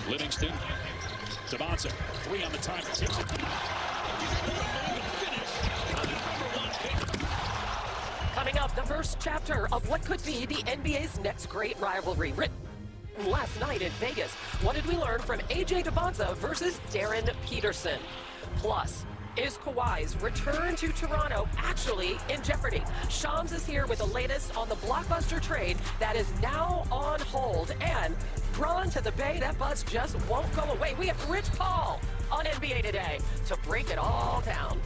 Livingston. Dybantsa, 3 on the time. Tips it. Coming up, the first chapter of what could be the NBA's next great rivalry. Written last night in Vegas. What did we learn from AJ Dybantsa versus Darren Peterson? Plus, is Kawhi's return to Toronto actually in jeopardy? Shams is here with the latest on the blockbuster trade that is now on hold. And drawn to the Bay, that buzz just won't go away. We have Rich Paul on NBA Today to break it all down.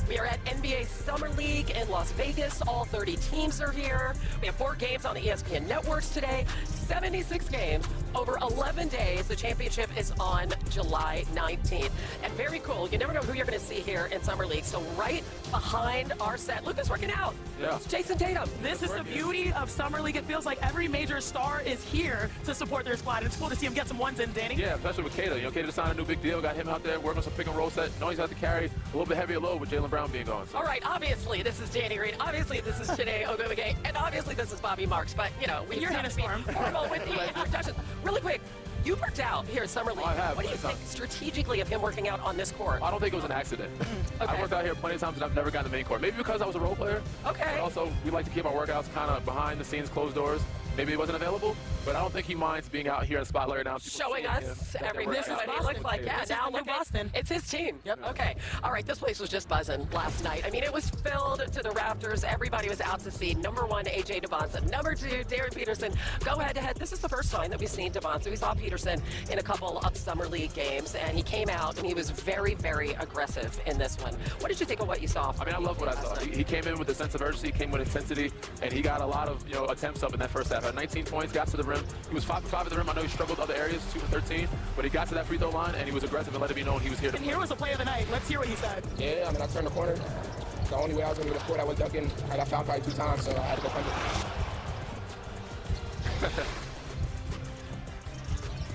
We are at NBA Summer League in Las Vegas. All 30 teams are here. We have 4 games on the ESPN networks today. 76 games over 11 days. The championship is on July 19th. And very cool. You never know who you're going to see here in Summer League. So right behind our set, Luka's working out. Yeah. It's Jason Tatum. This is the beauty of Summer League. It feels like every major star is here to support their squad. It's cool to see him get some ones in, Danny. Yeah, especially with Kata. Kata signed a new big deal. Got him out there working on some pick and roll set. He's got to carry a little bit heavier load with Jaylen Brown being gone. So. All right, obviously this is Danny Reed. Obviously this is Chiney Ogumage. And obviously this is Bobby Marks. But, we You're have to be formal with the introductions. Really quick, you worked out here at Summer League. I have. What do you think strategically of him working out on this court? I don't think it was an accident. Okay. I worked out here plenty of times and I've never gotten the main court. Maybe because I was a role player. Okay. But also, we like to keep our workouts kind of behind the scenes, closed doors. Maybe it wasn't available, but I don't think he minds being out here in the spotlight right now. Showing us everything. This is What he Boston. looks like. Yeah, This now is the look new at Boston. it's his team. Yep. Okay. All right, this place was just buzzing last night. I mean, it was filled to the rafters. Everybody was out to see number 1, AJ Dybantsa. Number 2, Darren Peterson. Go head to head. This is the first time that we've seen Dybantsa. We saw Peterson in a couple of Summer League games, and he came out and he was very, very aggressive in this one. What did you think of what you saw? I mean, I love what I saw. He came in with a sense of urgency, came with intensity, and he got a lot of attempts up in that first half. Had 19 points, got to the rim. He was 5 for 5 at the rim. I know he struggled other areas, 2 for 13, but he got to that free throw line and he was aggressive and let it be known he was here to And play. here was the play of the night. Let's hear what he said. Yeah, I mean, I turned the corner. The only way I was going to get a score, I was ducking. I got fouled probably 2 times, so I had to go punch it.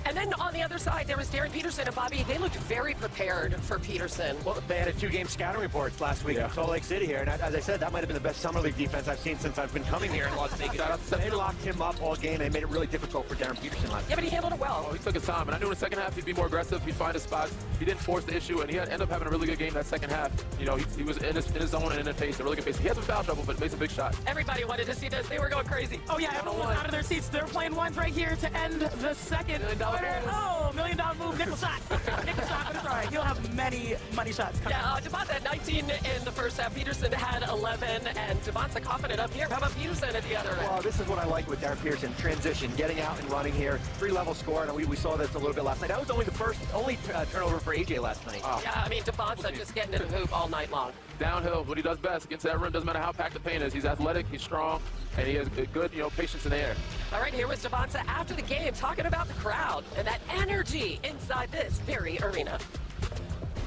And then on the other side, there was Darren Peterson and Bobby. They looked very prepared for Peterson. Well, they had a 2-game scouting report last week in Salt Lake City here, and as I said, that might have been the best Summer League defense I've seen since I've been coming here in Las Vegas. They locked him up all game. They made it really difficult for Darren Peterson last Yeah, but he handled it well. He took his time, and I knew in the second half he'd be more aggressive. He'd find his spots. He didn't force the issue, and he ended up having a really good game that second half. He was in his zone and in his pace, a really good pace. He had some foul trouble, but made some big shots. Everybody wanted to see this. They were going crazy. Oh, yeah, everyone was out of their seats. They're playing ones right here to end the second quarter. Oh, $1 million move, nickel shot. Nickel shot, but it's all right. He'll have many money shots coming. Yeah, Dybantsa had 19 in the first half. Peterson had 11, and Dybantsa coughing it up here. How about Peterson at the other end? Well, this is what I like with Darren Peterson. Transition, getting out and running here. 3-level score, and we saw this a little bit last night. That was only the only turnover for AJ last night. Yeah, I mean, Dybantsa just getting in the hoop all night long. Downhill, what he does best, gets to that rim, doesn't matter how packed the paint is. He's athletic, he's strong, and he has good, patience in the air. All right, here was Dybantsa after the game talking about the crowd and that energy inside this very arena.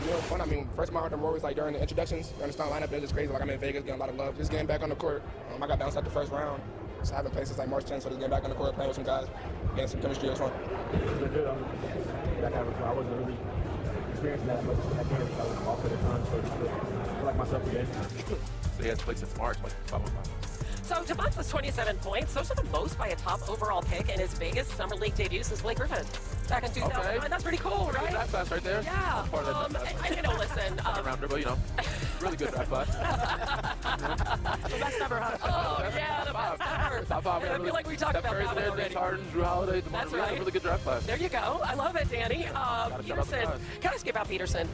It was fun. I mean, first my heart to roar was like during the introductions, during the starting lineup. It was just crazy. Like I'm in Vegas, getting a lot of love. Just getting back on the court. I got bounced out the first round. So I haven't played since like March 10th, so just getting back on the court, playing with some guys, getting some chemistry. It was fun. I wasn't really experiencing that much in that game. I was off at the time, so I feel like myself again. So he has played since March, like 5 months. So Dybantsa's 27 points. Those are the most by a top overall pick in his Vegas Summer League debut since Blake Griffin back in 2009. Okay. That's pretty cool, right? Draft class right there. Yeah. Part of that draft class. And listen. Rounder, but really good draft class. The best ever, huh? Oh, yeah, the best ever. Top 5. I feel like we talked about that one already. James Harden, Drew Holiday, That's DeMar DeRozan, right. Really good draft class. There you go. I love it, Danny. Peterson, can I ask you about Peterson?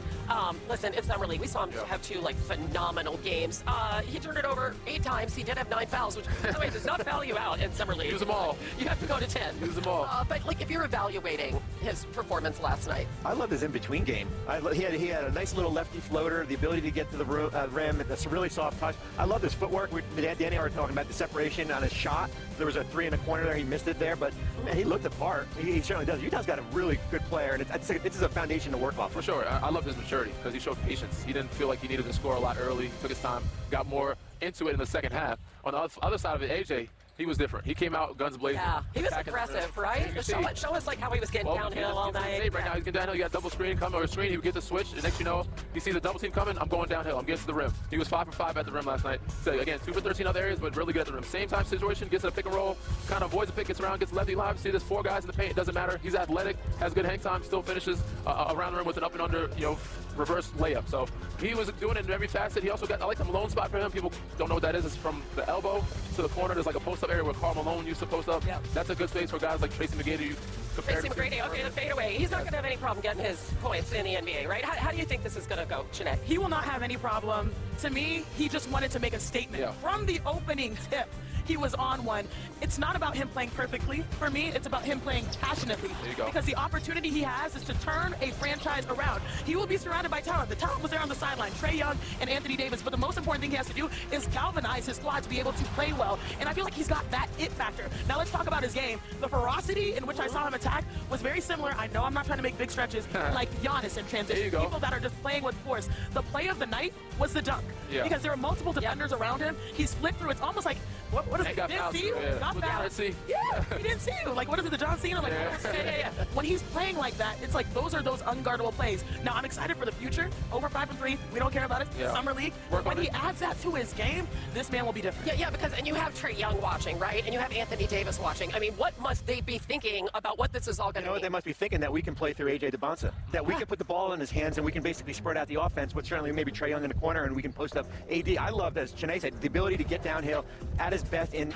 Listen, it's Summer League. We saw him have 2 phenomenal games. He turned it over 8 times. He did have 9 fouls, which by the way does not foul you out in Summer League. Use them all. You have to go to 10. Use them all. But if you're evaluating his performance last night, I love his in-between game. He had a nice little lefty floater, the ability to get to the rim, that's a really soft touch. I love his footwork. Danny and I were talking about the separation on his shot. There was a 3 in the corner there. He missed it there, but man, he looked the part. He certainly does. Utah's got a really good player, and it's a foundation to work off. For sure. I love his maturity because he showed patience. He didn't feel like he needed to score a lot early. He took his time, got more into it in the second half. On the other side of it, AJ, He was different. He came out guns blazing. Yeah, he was aggressive, right? Show us like how he was getting downhill all night. Right now he's getting downhill. You got double screen coming or a screen. He would get the switch. And next you know, he sees a double team coming. I'm going downhill. I'm getting to the rim. He was 5 for 5 at the rim last night. So again, 2 for 13 other areas, but really good at the rim. Same time situation. Gets in a pick and roll. Kind of avoids the pick. Gets around. Gets lefty live. See, there's 4 guys in the paint. It doesn't matter. He's athletic. Has good hang time. Still finishes around the rim with an up and under. Reverse layup. So he was doing it in every facet. He also got, I like the Malone spot for him. People don't know what that is. It's from the elbow to the corner. There's like a post-up area where Karl Malone used to post up. Yep. That's a good space for guys like Tracy McGrady. Tracy McGrady, okay, the fadeaway. He's not going to have any problem getting his points in the NBA, right? How do you think this is going to go, Jeanette? He will not have any problem. To me, he just wanted to make a statement. Yeah. From the opening tip, he was on one. It's not about him playing perfectly. For me, it's about him playing passionately. There you go. Because the opportunity he has is to turn a franchise around. He will be surrounded by talent. The talent was there on the sideline, Trae Young and Anthony Davis. But the most important thing he has to do is galvanize his squad to be able to play well. And I feel like he's got that it factor. Now let's talk about his game. The ferocity in which I saw him attack was very similar. I know I'm not trying to make big stretches, like Giannis in transition. There you go. People that are just playing with force. The play of the night was the dunk. Yeah. Because there were multiple defenders around him. He split through. It's almost like, what is it? Didn't see you? Got fouled. Yeah, he didn't see you. Like, what is it, the John Cena? Like, yeah. When he's playing like that, it's like those are those unguardable plays. Now, I'm excited for the future. Over 5 and 3, we don't care about it. Yeah. Summer League. When he adds that to his game, this man will be different. Yeah, because, and you have Trae Young watching, right? And you have Anthony Davis watching. I mean, what must they be thinking about what this is all going to You know mean? what they must be thinking? That we can play through AJ Dybantsa. That we can put the ball in his hands and we can basically spread out the offense with certainly maybe Trae Young in the corner and we can post up AD. I love, as Chennai said, the ability to get downhill at his best in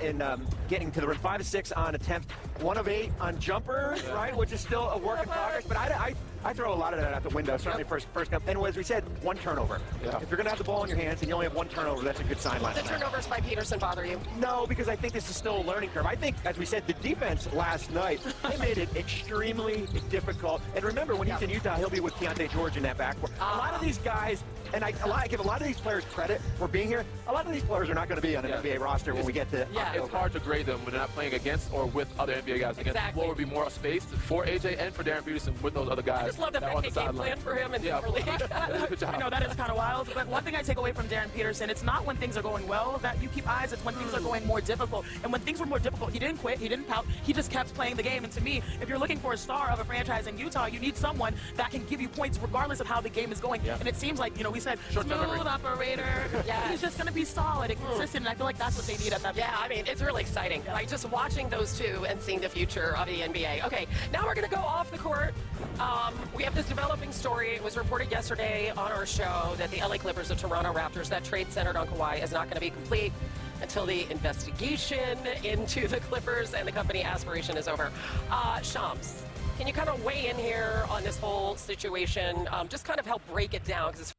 getting to the rim. 5 of 6 on attempts, 1 of 8 on jumpers, right? Which is still a work in progress. But I throw a lot of that out the window, certainly first come. And as we said, 1 turnover. Yeah. If you're going to have the ball in your hands and you only have 1 turnover, that's a good sign last The night. turnovers by Peterson bother you? No, because I think this is still a learning curve. I think, as we said, the defense last night, they made it extremely difficult. And remember, when he's in Utah, he'll be with Keontae George in that backcourt. A lot of these guys, and I give a lot of these players credit for being here. A lot of these players are not going to be on an NBA roster when we get to It's hard to grade them when they're not playing against or with other NBA guys. Again, the floor would be more space for AJ and for Darren Peterson with those other guys. I just love the fact they game plan for him in Summer League. Good job. I know that is kind of wild, but one thing I take away from Darren Peterson, it's not when things are going well that you keep eyes, it's when things are going more difficult. And when things were more difficult, he didn't quit, he didn't pout, he just kept playing the game. And to me, if you're looking for a star of a franchise in Utah, you need someone that can give you points regardless of how the game is going. Yeah. And it seems like, we said, Short-term memory. smooth operator. He's just going to be solid and consistent, and I feel like that's what they need at that point. Yeah, I mean, it's really exciting. Like, just watching those two and seeing the future of the NBA. Okay, now we're going to go off the court. We have this developing story. It was reported yesterday on our show that the LA Clippers, the Toronto Raptors, that trade centered on Kawhi is not going to be complete until the investigation into the Clippers and the company aspiration is over. Shams, can you kind of weigh in here on this whole situation? Just kind of help break it down, because it's